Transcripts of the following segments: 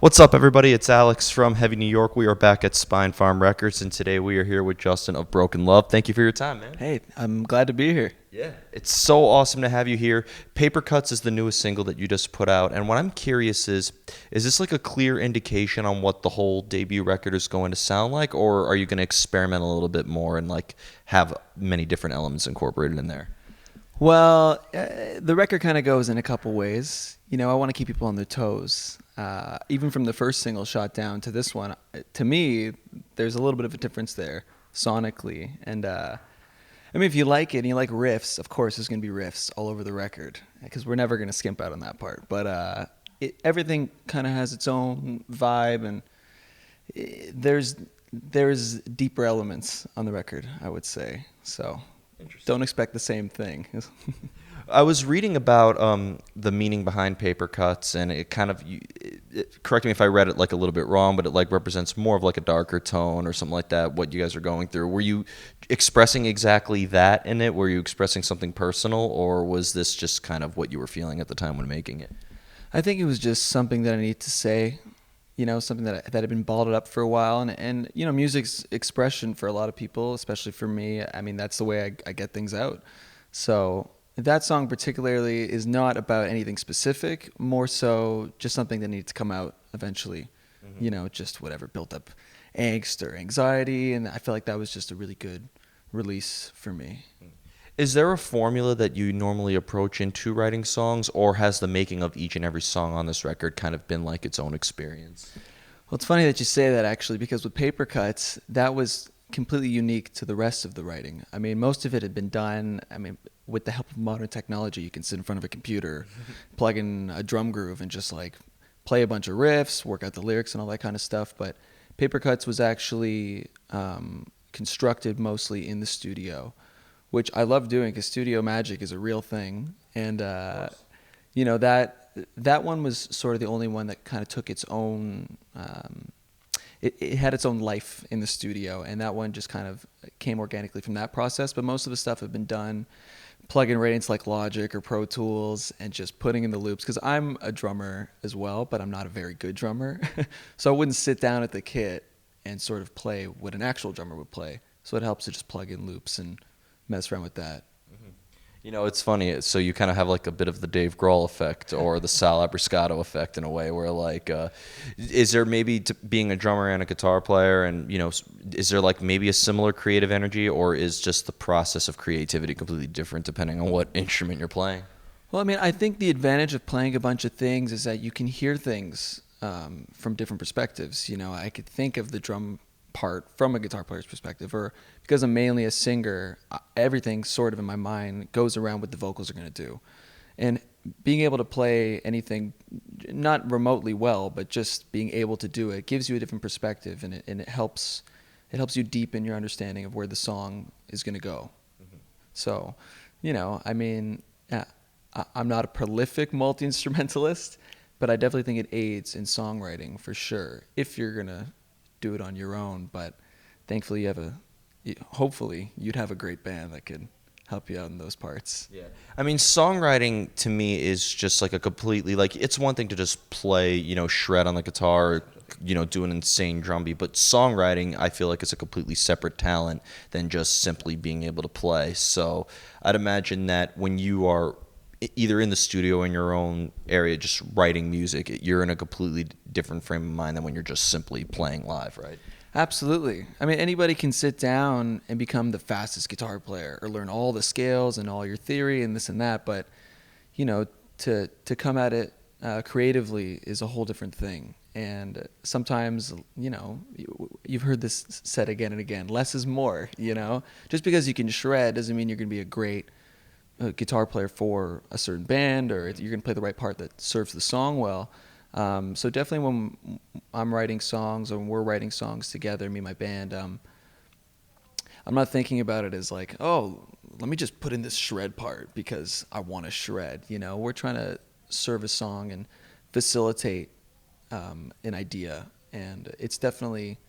What's up, everybody? It's Alex from Heavy New York. We are back at Spine Farm Records, and today we are here with Justin of BRKN Love. Thank you for your time, man. Hey, I'm glad to be here. Yeah, it's so awesome to have you here. Papercuts is the newest single that you just put out, and what I'm curious is this like a clear indication on what the whole debut record is going to sound like, or are you going to experiment a little bit more and like have many different elements incorporated in there? Well, the record kind of goes in a couple ways. You know, I want to keep people on their toes. Even from the first single, Shot Down, to this one, to me, there's a little bit of a difference there sonically. And I mean, if you like it and you like riffs, of course, there's going to be riffs all over the record because we're never going to skimp out on that part. But everything kind of has its own vibe, and there's deeper elements on the record, I would say. So don't expect the same thing. I was reading about the meaning behind Papercuts, and it kind of, correct me if I read it like a little bit wrong, but it like represents more of like a darker tone or something like that, what you guys are going through. Were you expressing exactly that in it? Were you expressing something personal, or was this just kind of what you were feeling at the time when making it? I think it was just something that I need to say, you know, something that had been bottled up for a while. And you know, music's expression for a lot of people, especially for me, I mean, that's the way I get things out. So that song particularly is not about anything specific, more so just something that needs to come out eventually. Mm-hmm. You know, just whatever built up angst or anxiety, and I feel like that was just a really good release for me. Is there a formula that you normally approach into writing songs, or has the making of each and every song on this record kind of been like its own experience? Well, it's funny that you say that, actually, because with Papercuts, that was completely unique to the rest of the writing. I mean, most of it had been done, I mean, with the help of modern technology. You can sit in front of a computer, plug in a drum groove, and just like play a bunch of riffs, work out the lyrics and all that kind of stuff. But Papercuts was actually constructed mostly in the studio, which I love doing because studio magic is a real thing. And you know, that one was sort of the only one that kind of took its own it had its own life in the studio, and that one just kind of came organically from that process. But most of the stuff had been done plugging right into like Logic or Pro Tools and just putting in the loops, because I'm a drummer as well, but I'm not a very good drummer. So I wouldn't sit down at the kit and sort of play what an actual drummer would play. So it helps to just plug in loops and mess around with that. You know, it's funny. So you kind of have like a bit of the Dave Grohl effect or the Sal Abrascato effect in a way, where like, is there maybe being a drummer and a guitar player, and you know, is there like maybe a similar creative energy, or is just the process of creativity completely different depending on what instrument you're playing? Well, I mean, I think the advantage of playing a bunch of things is that you can hear things from different perspectives. You know, I could think of the drum part from a guitar player's perspective, or because I'm mainly a singer, everything sort of in my mind goes around what the vocals are going to do. And being able to play anything, not remotely well, but just being able to do it gives you a different perspective, and it helps you deepen your understanding of where the song is going to go. Mm-hmm. So, you know, I mean, I'm not a prolific multi-instrumentalist, but I definitely think it aids in songwriting for sure if you're going to do it on your own. But thankfully hopefully you'd have a great band that could help you out in those parts. Yeah. I mean, songwriting to me is just like a completely, like, it's one thing to just play, you know, shred on the guitar, you know, do an insane drum beat, but songwriting, I feel like it's a completely separate talent than just simply being able to play. So I'd imagine that when you are either in the studio in your own area just writing music, you're in a completely different frame of mind than when you're just simply playing live, right? Absolutely. I mean, anybody can sit down and become the fastest guitar player or learn all the scales and all your theory and this and that, but you know, to come at it creatively is a whole different thing. And sometimes, you know, you've heard this said again and again, less is more. You know, just because you can shred doesn't mean you're going to be a great guitar player for a certain band, or you're going to play the right part that serves the song well. So definitely when I'm writing songs, or when we're writing songs together, me and my band, I'm not thinking about it as like, oh, let me just put in this shred part because I want to shred. You know, we're trying to serve a song and facilitate an idea, and it definitely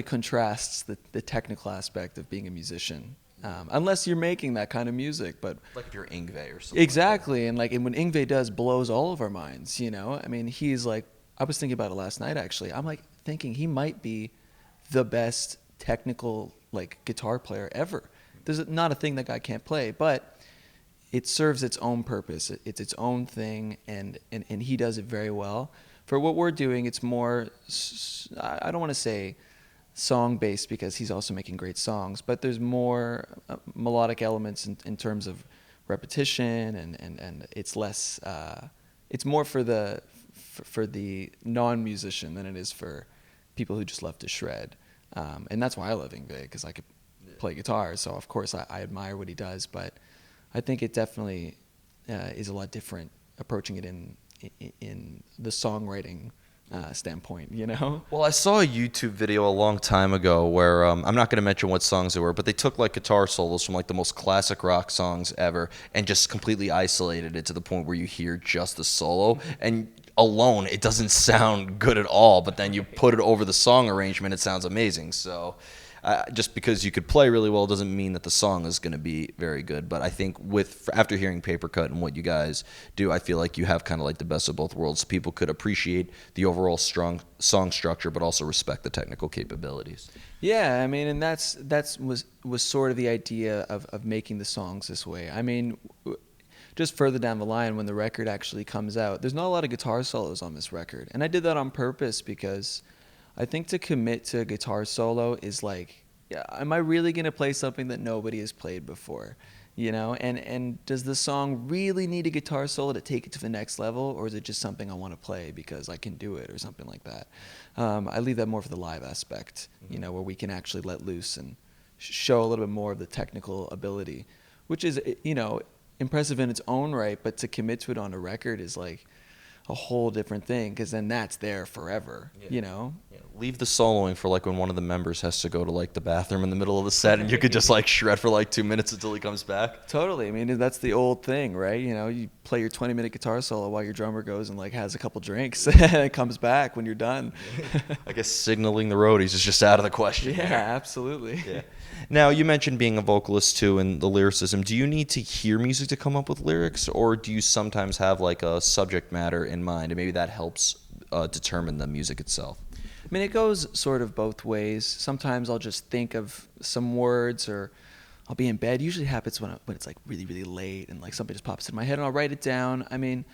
contrasts the technical aspect of being a musician. Unless you're making that kind of music, but like if you're Yngwie or something. Exactly, like and when Yngwie does blows all of our minds, you know. I mean, he's like I was thinking about it last night actually. I'm like thinking he might be the best technical like guitar player ever. There's not a thing that guy can't play, but it serves its own purpose. It's its own thing, and he does it very well. For what we're doing, it's more, I don't want to say song based because he's also making great songs, but there's more melodic elements in terms of repetition, and it's less, it's more for the non-musician than it is for people who just love to shred. And that's why I love Yngwie, because I could play guitar, so of course I admire what he does, but I think it definitely is a lot different approaching it in the songwriting standpoint, you know? Well, I saw a YouTube video a long time ago where I'm not going to mention what songs they were, but they took like guitar solos from like the most classic rock songs ever and just completely isolated it to the point where you hear just the solo, and alone it doesn't sound good at all, but then you put it over the song arrangement, it sounds amazing. So just because you could play really well doesn't mean that the song is going to be very good. But I think after hearing Papercut and what you guys do, I feel like you have kind of like the best of both worlds. People could appreciate the overall strong song structure, but also respect the technical capabilities. Yeah, I mean, and that was sort of the idea of making the songs this way. I mean, just further down the line when the record actually comes out, there's not a lot of guitar solos on this record, and I did that on purpose because I think to commit to a guitar solo is like, yeah, am I really going to play something that nobody has played before? You know, and does the song really need a guitar solo to take it to the next level, or is it just something I want to play because I can do it or something like that? I leave that more for the live aspect, you know, where we can actually let loose and show a little bit more of the technical ability, which is, you know, impressive in its own right, but to commit to it on a record is like a whole different thing, because then that's there forever, you know? Yeah, leave the soloing for like when one of the members has to go to like the bathroom in the middle of the set, and you could just like shred for like 2 minutes until he comes back. Totally. I mean, that's the old thing, right? You know, you play your 20-minute guitar solo while your drummer goes and like has a couple drinks and comes back when you're done. I guess signaling the roadies is just out of the question. Yeah, there. absolutely. Yeah. Now, you mentioned being a vocalist too and the lyricism. Do you need to hear music to come up with lyrics, or do you sometimes have like a subject matter in mind, and maybe that helps determine the music itself? I mean, it goes sort of both ways. Sometimes I'll just think of some words, or I'll be in bed. Usually happens when it's like really, really late and like something just pops in my head and I'll write it down. I mean,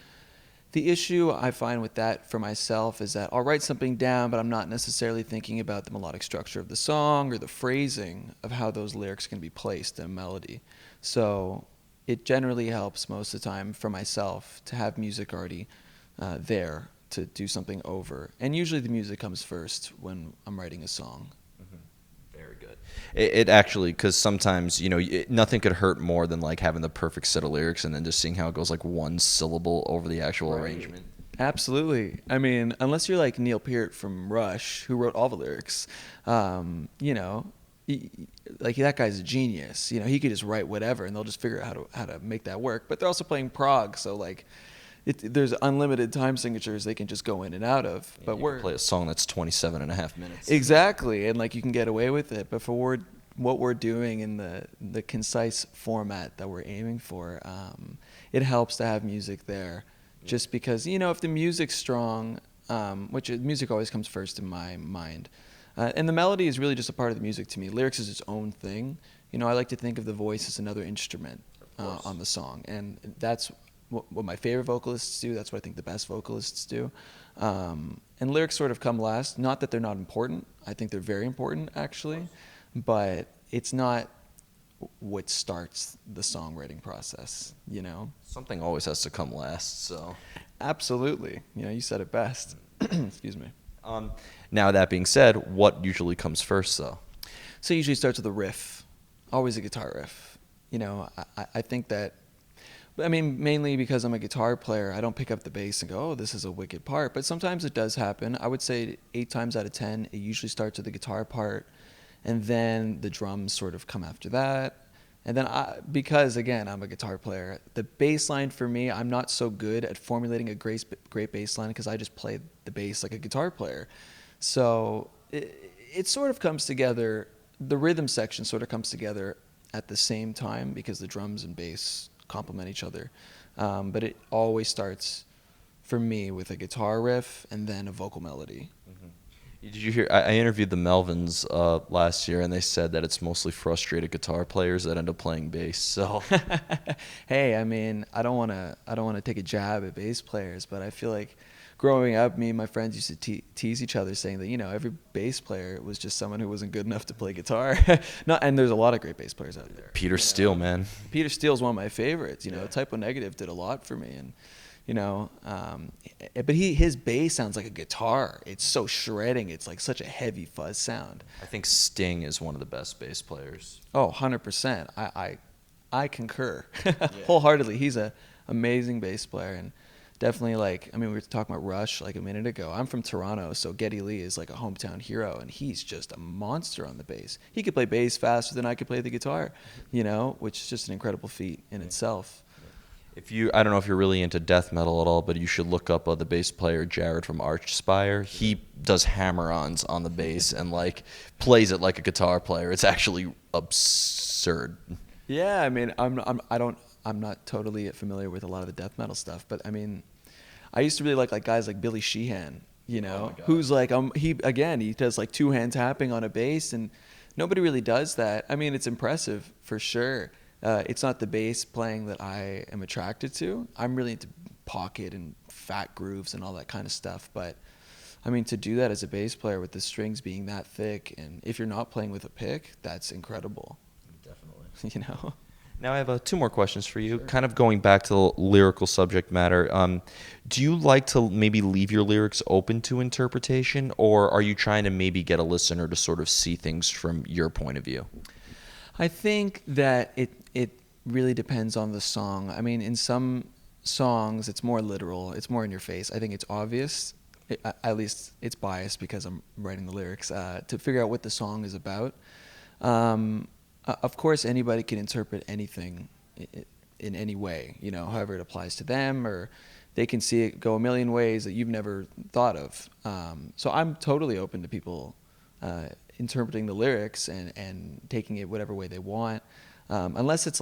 the issue I find with that for myself is that I'll write something down, but I'm not necessarily thinking about the melodic structure of the song or the phrasing of how those lyrics can be placed in a melody. So it generally helps most of the time for myself to have music already there to do something over. And usually the music comes first when I'm writing a song. Very good. It actually, because sometimes, you know, nothing could hurt more than like having the perfect set of lyrics and then just seeing how it goes like one syllable over the actual arrangement. Absolutely. I mean, unless you're like Neil Peart from Rush, who wrote all the lyrics, you know, like that guy's a genius. You know, he could just write whatever and they'll just figure out how to make that work. But they're also playing prog, so like there's unlimited time signatures they can just go in and out of. Yeah, but we're play a song that's 27 and a half minutes. Exactly, and like you can get away with it. But for what we're doing in the concise format that we're aiming for, it helps to have music there. Just because, you know, if the music's strong, which music always comes first in my mind, and the melody is really just a part of the music to me. Lyrics is its own thing. You know, I like to think of the voice as another instrument on the song, and that's what my favorite vocalists do. That's what I think the best vocalists do. And lyrics sort of come last. Not that they're not important. I think they're very important, actually. But it's not what starts the songwriting process, you know? Something always has to come last, so. Absolutely. You know, you said it best. Excuse me. Now, that being said, what usually comes first, though? So it usually starts with a riff. Always a guitar riff. You know, I think that, I mean, mainly because I'm a guitar player, I don't pick up the bass and go, oh, this is a wicked part. But sometimes it does happen. I would say 8 times out of 10, it usually starts with the guitar part, and then the drums sort of come after that. And then because, again, I'm a guitar player, the bass line for me, I'm not so good at formulating a great bass line because I just play the bass like a guitar player. So it sort of comes together, the rhythm section sort of comes together at the same time because the drums and bass complement each other. But it always starts for me with a guitar riff and then a vocal melody. Did you hear? I interviewed the Melvins last year, and they said that it's mostly frustrated guitar players that end up playing bass. So, Hey, I mean, I don't want to take a jab at bass players, but I feel like growing up, me and my friends used to tease each other, saying that every bass player was just someone who wasn't good enough to play guitar. No, and there's a lot of great bass players out there. Peter Steele, man. Peter Steele's one of my favorites. Type O Negative did a lot for me, and but his bass sounds like a guitar. It's so shredding. It's like such a heavy fuzz sound. I think Sting is one of the best bass players. Oh, 100%. I concur wholeheartedly. He's a amazing bass player, and definitely we were talking about Rush like a minute ago. I'm from Toronto, so Geddy Lee is like a hometown hero, and he's just a monster on the bass. He could play bass faster than I could play the guitar, which is just an incredible feat in itself. I don't know if you're really into death metal at all, but you should look up the bass player Jared from Archspire. He does hammer-ons on the bass and plays it like a guitar player. It's actually absurd. Yeah, I mean, I'm not totally familiar with a lot of the death metal stuff, but I mean, I used to really like guys like Billy Sheehan, who's he does two-hand tapping on a bass, and nobody really does that. I mean, it's impressive for sure. It's not the bass playing that I am attracted to. I'm really into pocket and fat grooves and all that kind of stuff. But, I mean, to do that as a bass player with the strings being that thick, and if you're not playing with a pick, that's incredible. Definitely. Now I have 2 more questions for you. Sure. Kind of going back to the lyrical subject matter. Do you like to maybe leave your lyrics open to interpretation, or are you trying to maybe get a listener to sort of see things from your point of view? I think that it really depends on the song. I mean, in some songs, it's more literal. It's more in your face. I think it's obvious, at least it's biased because I'm writing the lyrics, to figure out what the song is about. Of course, anybody can interpret anything in any way, however it applies to them, or they can see it go a million ways that you've never thought of. So I'm totally open to people interpreting the lyrics and taking it whatever way they want, unless it's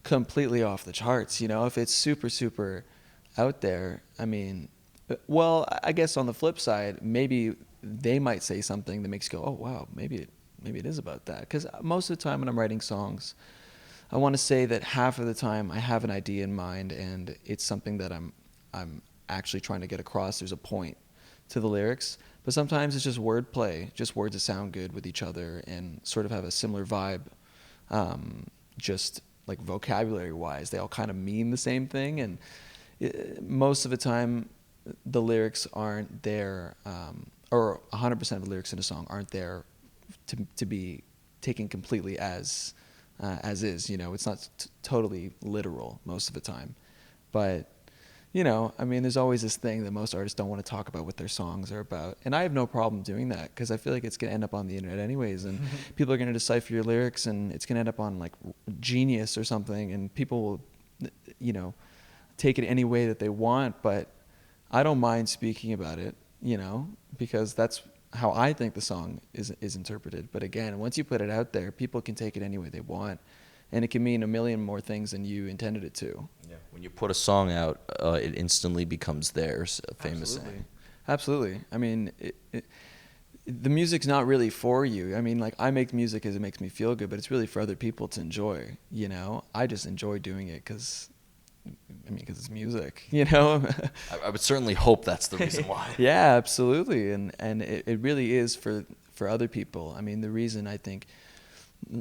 completely off the charts. If it's super, super out there, I mean, well, I guess on the flip side, maybe they might say something that makes you go, oh wow, maybe it is about that. Because most of the time when I'm writing songs, I want to say that half of the time I have an idea in mind and it's something that I'm actually trying to get across. There's a point to the lyrics. But sometimes it's just wordplay, just words that sound good with each other and sort of have a similar vibe, just vocabulary-wise. They all kind of mean the same thing, and most of the time the lyrics aren't there, or 100% of the lyrics in a song aren't there to be taken completely as is. It's not totally literal most of the time. But I mean, there's always this thing that most artists don't want to talk about what their songs are about. And I have no problem doing that because I feel like it's going to end up on the internet anyways. And people are going to decipher your lyrics and it's going to end up on Genius or something. And people will, take it any way that they want. But I don't mind speaking about it, because that's how I think the song is interpreted. But again, once you put it out there, people can take it any way they want. And it can mean a million more things than you intended it to. Yeah. When you put a song out, it instantly becomes theirs, a famous saying. Absolutely. I mean, the music's not really for you. I mean, I make music because it makes me feel good, but it's really for other people to enjoy, I just enjoy doing it because it's music, I would certainly hope that's the reason why. Yeah, absolutely. And it really is for other people. I mean, the reason I think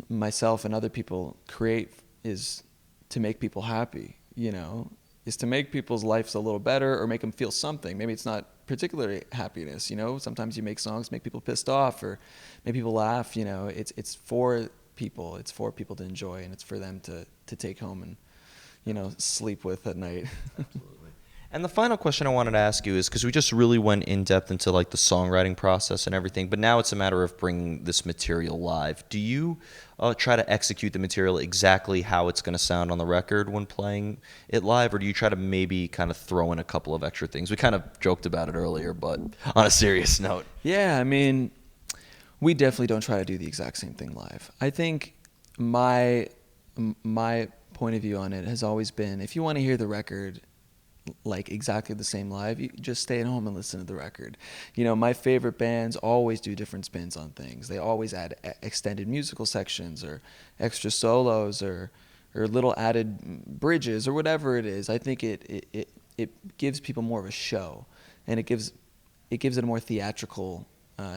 myself and other people create is to make people happy, is to make people's lives a little better or make them feel something. Maybe it's not particularly happiness, sometimes you make songs make people pissed off or make people laugh, it's for people. It's for people to enjoy, and it's for them to take home and sleep with at night. Absolutely. And the final question I wanted to ask you is, because we just really went in depth into the songwriting process and everything, but now it's a matter of bringing this material live. Do you try to execute the material exactly how it's going to sound on the record when playing it live, or do you try to maybe kind of throw in a couple of extra things? We kind of joked about it earlier, but on a serious note. Yeah, I mean, we definitely don't try to do the exact same thing live. I think my point of view on it has always been, if you want to hear the record like exactly the same live, you just stay at home and listen to the record. You know, my favorite bands always do different spins on things. They always add extended musical sections or extra solos or little added bridges or whatever it is. I think it gives people more of a show, and it gives it a more theatrical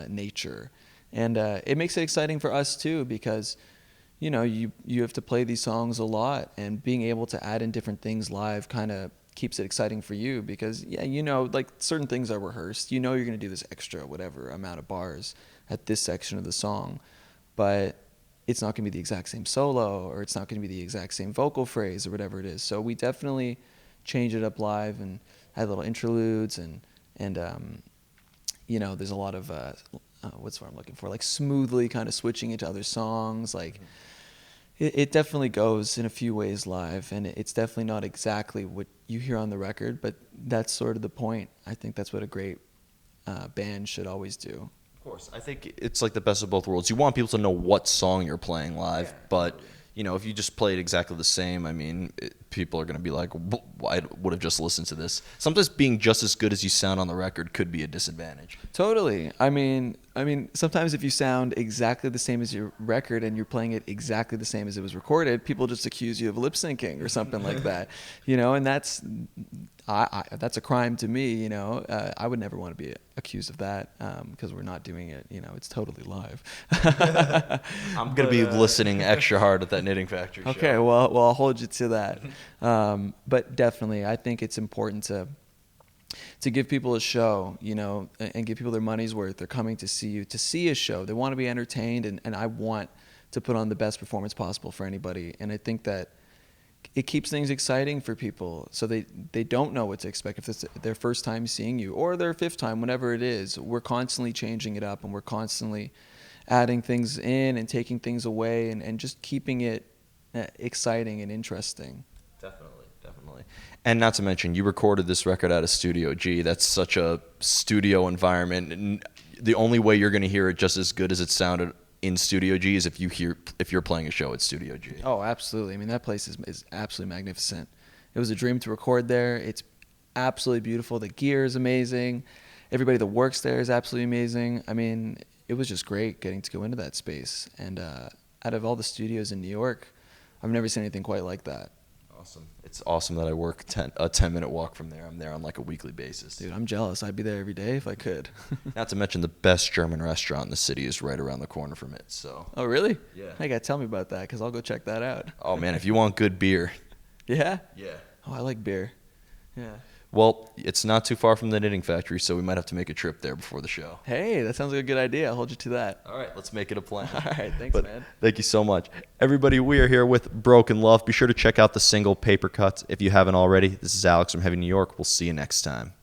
nature, and it makes it exciting for us too, because you know, you have to play these songs a lot, and being able to add in different things live kind of keeps it exciting for you, because yeah, you know, like certain things are rehearsed. You know, you're going to do this extra whatever amount of bars at this section of the song, but it's not going to be the exact same solo, or it's not going to be the exact same vocal phrase or whatever it is. So we definitely change it up live and add little interludes, and you know, there's a lot of what's what I'm looking for, like smoothly kind of switching into other songs. Like it definitely goes in a few ways live, and it's definitely not exactly what you hear on the record, but that's sort of the point. I think that's what a great band should always do. Of course, I think it's like the best of both worlds. You want people to know what song you're playing live, but you know, if you just play it exactly the same, I mean, people are going to be like, I would have just listened to this. Sometimes being just as good as you sound on the record could be a disadvantage. Totally. I mean, sometimes if you sound exactly the same as your record and you're playing it exactly the same as it was recorded, people just accuse you of lip syncing or something like that, you know, and that's a crime to me, you know. I would never want to be accused of that, because we're not doing it, you know, it's totally live. I'm going to be listening extra hard at that Knitting Factory show. Okay, well, I'll hold you to that. But definitely, I think it's important to give people a show, you know, and give people their money's worth. They're coming to see you to see a show. They want to be entertained, and I want to put on the best performance possible for anybody. And I think that it keeps things exciting for people, so they don't know what to expect if it's their first time seeing you or their fifth time, whenever it is. We're constantly changing it up, and we're constantly adding things in and taking things away, and just keeping it exciting and interesting. Definitely. And not to mention, you recorded this record out of Studio G. That's such a studio environment, and the only way you're going to hear it just as good as it sounded in Studio G is if you're playing a show at Studio G. Oh, absolutely. I mean, that place is absolutely magnificent. It was a dream to record there. It's absolutely beautiful. The gear is amazing. Everybody that works there is absolutely amazing. I mean, it was just great getting to go into that space. And out of all the studios in New York, I've never seen anything quite like that. Awesome. It's awesome that I work a 10-minute walk from there. I'm there on like a weekly basis. Dude, I'm jealous. I'd be there every day if I could. Not to mention the best German restaurant in the city is right around the corner from it. So. Oh, really? Yeah. Hey, gotta tell me about that, because I'll go check that out. Oh, man, if you want good beer. Yeah? Yeah. Oh, I like beer. Yeah. Well, it's not too far from the Knitting Factory, so we might have to make a trip there before the show. Hey, that sounds like a good idea. I'll hold you to that. All right, let's make it a plan. All right, thanks, man. Thank you so much. Everybody, we are here with BRKN Love. Be sure to check out the single Papercuts if you haven't already. This is Alex from Heavy New York. We'll see you next time.